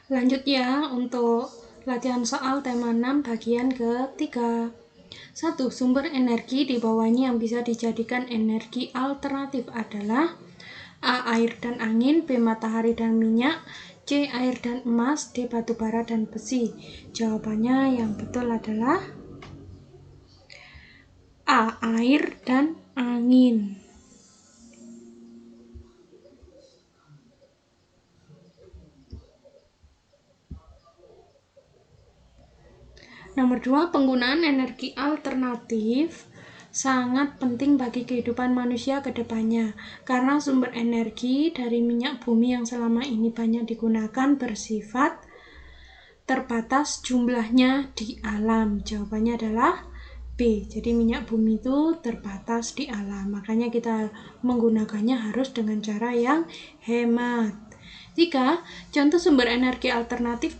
Lanjut ya untuk latihan soal tema 6 bagian ketiga. 1. Sumber energi di bawah ini yang bisa dijadikan energi alternatif adalah A. Air dan angin, B. Matahari dan minyak, C. Air dan emas, D. Batu bara dan besi. Jawabannya yang betul adalah A. Air dan angin. Nomor 2, penggunaan energi alternatif sangat penting bagi kehidupan manusia ke depannya karena sumber energi dari minyak bumi yang selama ini banyak digunakan bersifat terbatas jumlahnya di alam. Jawabannya adalah B. Jadi minyak bumi itu terbatas di alam, makanya kita menggunakannya harus dengan cara yang hemat. 3. Contoh sumber energi alternatif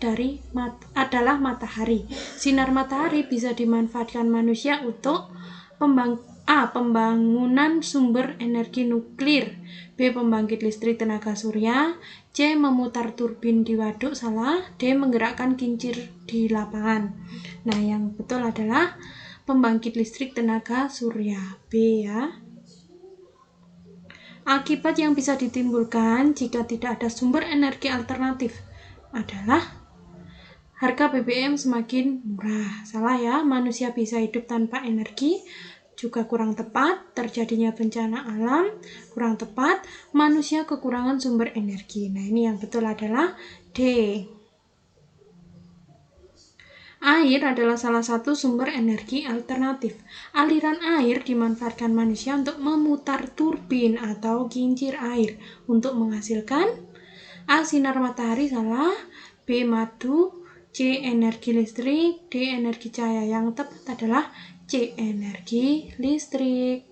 adalah matahari. Sinar matahari bisa dimanfaatkan manusia untuk pembangunan sumber energi nuklir, B. Pembangkit listrik tenaga surya, C. Memutar turbin di waduk, D. Menggerakkan kincir di lapangan. Nah, yang betul adalah pembangkit listrik tenaga surya, B ya. Akibat yang bisa ditimbulkan jika tidak ada sumber energi alternatif adalah harga BBM semakin murah. Salah ya, manusia bisa hidup tanpa energi, juga kurang tepat, terjadinya bencana alam, kurang tepat, manusia kekurangan sumber energi. Nah, ini yang betul adalah D. Air adalah salah satu sumber energi alternatif. Aliran air dimanfaatkan manusia untuk memutar turbin atau kincir air untuk menghasilkan A. Sinar matahari, salah, B. Madu, C. Energi listrik, D. Energi cahaya. Yang tepat adalah C. Energi listrik.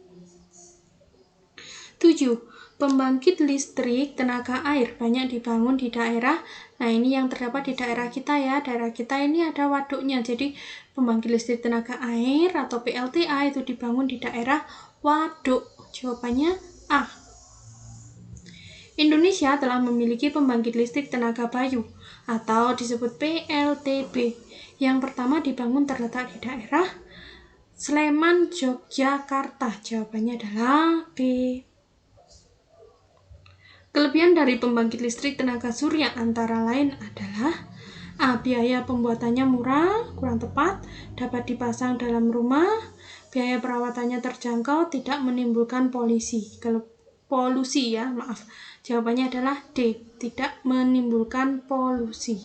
7. Pembangkit listrik tenaga air banyak dibangun di daerah. Nah, ini yang terdapat di daerah kita ya. Daerah kita ini ada waduknya. Jadi, pembangkit listrik tenaga air atau PLTA itu dibangun di daerah waduk. Jawabannya A. Indonesia telah memiliki pembangkit listrik tenaga bayu atau disebut PLTB. Yang pertama dibangun terletak di daerah Sleman, Yogyakarta. Jawabannya adalah B. Kelebihan dari pembangkit listrik tenaga surya antara lain adalah A. Biaya pembuatannya murah, kurang tepat, dapat dipasang dalam rumah, biaya perawatannya terjangkau, tidak menimbulkan polusi. Jawabannya adalah D. Tidak menimbulkan polusi.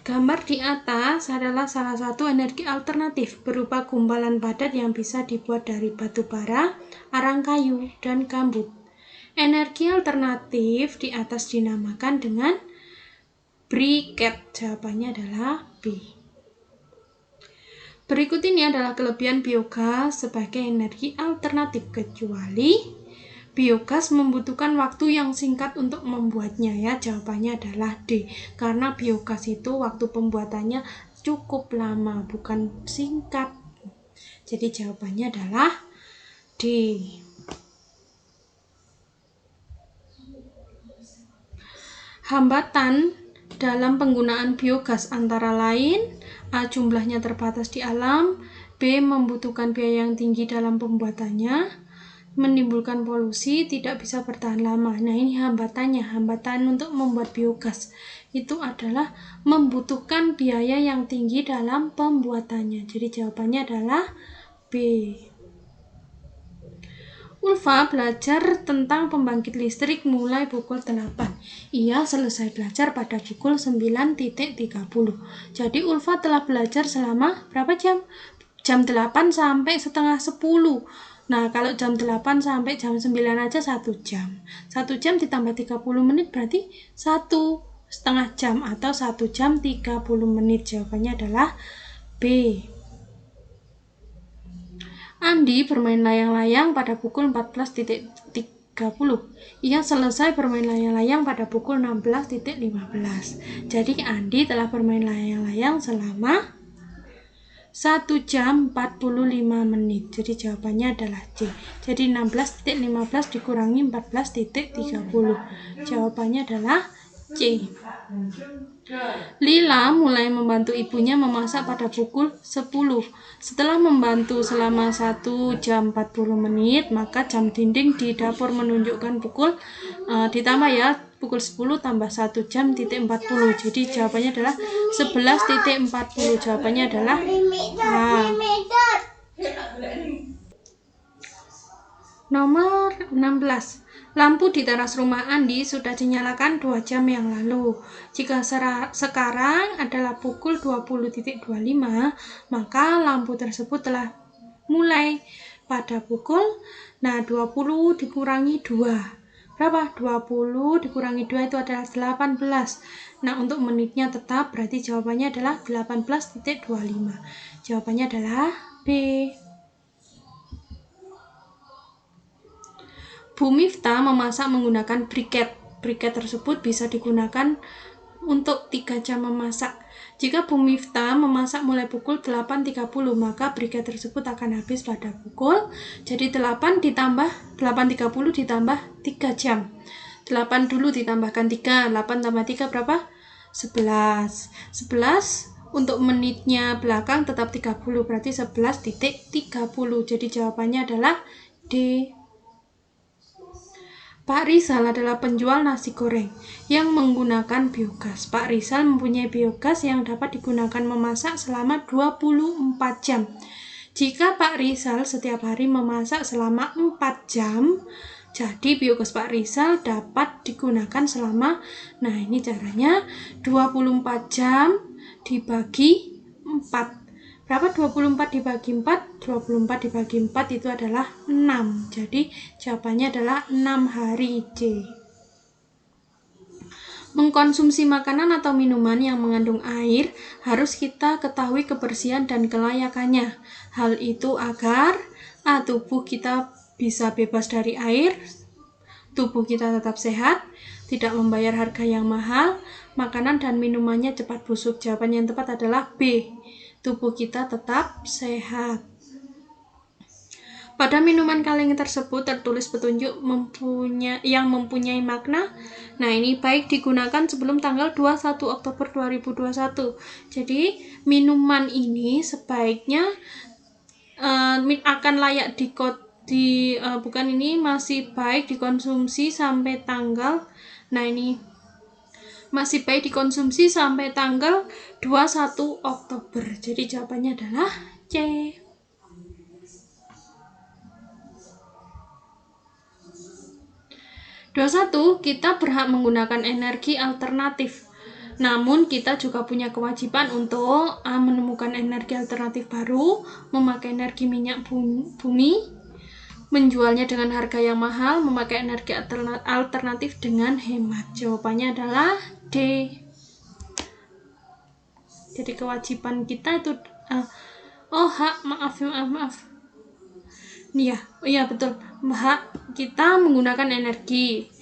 Gambar di atas adalah salah satu energi alternatif berupa gumpalan padat yang bisa dibuat dari batu bara, arang kayu, dan gambut. Energi alternatif di atas dinamakan dengan briket. Jawabannya adalah B. Berikut ini adalah kelebihan biogas sebagai energi alternatif, kecuali biogas membutuhkan waktu yang singkat untuk membuatnya ya. Jawabannya adalah D. Karena biogas itu waktu pembuatannya cukup lama, bukan singkat. Jadi jawabannya adalah D. Hambatan dalam penggunaan biogas antara lain A. Jumlahnya terbatas di alam, B. Membutuhkan biaya yang tinggi dalam pembuatannya, menimbulkan polusi, tidak bisa bertahan lama. Nah, ini hambatannya. Hambatan untuk membuat biogas itu adalah membutuhkan biaya yang tinggi dalam pembuatannya. Jadi jawabannya adalah B. Ulfa belajar tentang pembangkit listrik mulai pukul 8. Ia selesai belajar pada pukul 9.30. Jadi Ulfa telah belajar selama berapa jam? Jam 8 sampai setengah 10. Nah, kalau jam 8 sampai jam 9 aja 1 jam. 1 jam ditambah 30 menit berarti 1,5 jam atau 1 jam 30 menit. Jawabannya adalah B. Andi bermain layang-layang pada pukul 14.30. Ia selesai bermain layang-layang pada pukul 16.15. Jadi Andi telah bermain layang-layang selama 1 jam 45 menit. Jadi jawabannya adalah C. Jadi 16.15 dikurangi 14.30. Jawabannya adalah C. Lila mulai membantu ibunya memasak pada pukul 10. Setelah membantu selama 1 jam 40 menit, maka jam dinding di dapur menunjukkan pukul ditambah ya, pukul 10 tambah 1 jam titik 40. Jadi jawabannya adalah 11.40. Jawabannya adalah A. Nomor 16. Lampu di teras rumah Andi sudah dinyalakan 2 jam yang lalu. Jika sekarang adalah pukul 20.25, maka lampu tersebut telah mulai pada pukul 20 dikurangi 2. Berapa? 20 dikurangi 2 itu adalah 18. Nah, untuk menitnya tetap, berarti jawabannya adalah 18.25. Jawabannya adalah B. Bu Miftah memasak menggunakan briket. Briket tersebut bisa digunakan untuk 3 jam memasak. Jika Bu Miftah memasak mulai pukul 8.30, maka briket tersebut akan habis pada pukul, jadi 8 ditambah 8.30 ditambah 3 jam. 8 dulu ditambahkan 3, 8 tambah 3 berapa? 11. 11 untuk menitnya belakang tetap 30, berarti 11.30. Jadi jawabannya adalah D. Pak Rizal adalah penjual nasi goreng yang menggunakan biogas. Pak Rizal mempunyai biogas yang dapat digunakan memasak selama 24 jam. Jika Pak Rizal setiap hari memasak selama 4 jam, jadi biogas Pak Rizal dapat digunakan selama, nah ini caranya, 24 jam dibagi 4. Berapa 24 dibagi 4? 24 dibagi 4 itu adalah 6. Jadi jawabannya adalah 6 hari C. Mengkonsumsi makanan atau minuman yang mengandung air harus kita ketahui kebersihan dan kelayakannya. Hal itu agar tubuh kita bisa bebas dari air, tubuh kita tetap sehat, tidak membayar harga yang mahal, makanan dan minumannya cepat busuk. Jawaban yang tepat adalah B. Tubuh kita tetap sehat. Pada minuman kaleng tersebut tertulis petunjuk yang mempunyai makna. Nah, ini baik digunakan sebelum tanggal 21 Oktober 2021. Jadi, minuman ini sebaiknya akan layak masih baik dikonsumsi sampai tanggal, nah ini masih baik dikonsumsi sampai tanggal 21 Oktober. Jadi jawabannya adalah C. Kita berhak menggunakan energi alternatif. Namun kita juga punya kewajiban untuk menemukan energi alternatif baru, memakai energi minyak bumi, menjualnya dengan harga yang mahal, memakai energi alternatif dengan hemat. Jawabannya adalah D. Jadi kewajiban kita itu maaf. Iya betul. Hak kita menggunakan energi.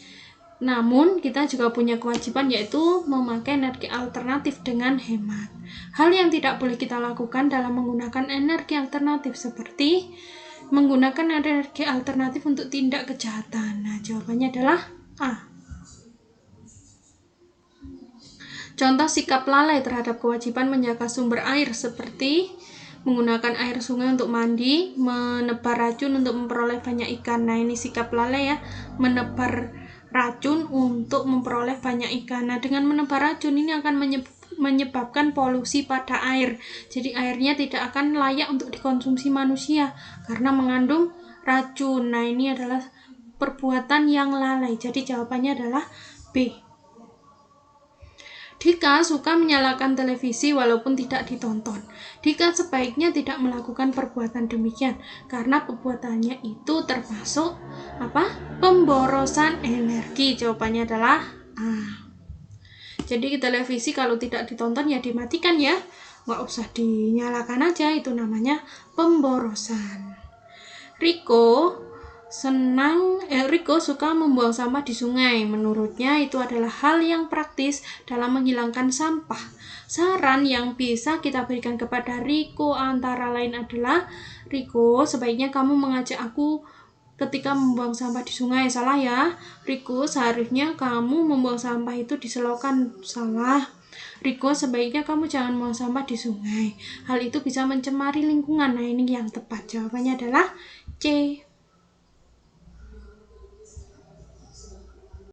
Namun kita juga punya kewajiban, yaitu memakai energi alternatif dengan hemat. Hal yang tidak boleh kita lakukan dalam menggunakan energi alternatif seperti menggunakan energi alternatif untuk tindak kejahatan. Nah, jawabannya adalah A. Contoh sikap lalai terhadap kewajiban menjaga sumber air seperti menggunakan air sungai untuk mandi, menebar racun untuk memperoleh banyak ikan. Nah, ini sikap lalai ya, menebar racun untuk memperoleh banyak ikan. Nah, dengan menebar racun ini akan menyebabkan polusi pada air. Jadi airnya tidak akan layak untuk dikonsumsi manusia karena mengandung racun. Nah, ini adalah perbuatan yang lalai. Jadi jawabannya adalah B. Dika suka menyalakan televisi walaupun tidak ditonton. Dika sebaiknya tidak melakukan perbuatan demikian karena perbuatannya itu termasuk pemborosan energi. Jawabannya adalah A. Jadi televisi kalau tidak ditonton ya dimatikan ya, nggak usah dinyalakan aja, itu namanya pemborosan. Riko suka membuang sampah di sungai. Menurutnya itu adalah hal yang praktis dalam menghilangkan sampah. Saran yang bisa kita berikan kepada Riko antara lain adalah, Riko, sebaiknya kamu mengajak aku ketika membuang sampah di sungai. Salah ya, Riko, seharusnya kamu membuang sampah itu di selokan. Salah. Riko, sebaiknya kamu jangan buang sampah di sungai. Hal itu bisa mencemari lingkungan. Nah, ini yang tepat. Jawabannya adalah C.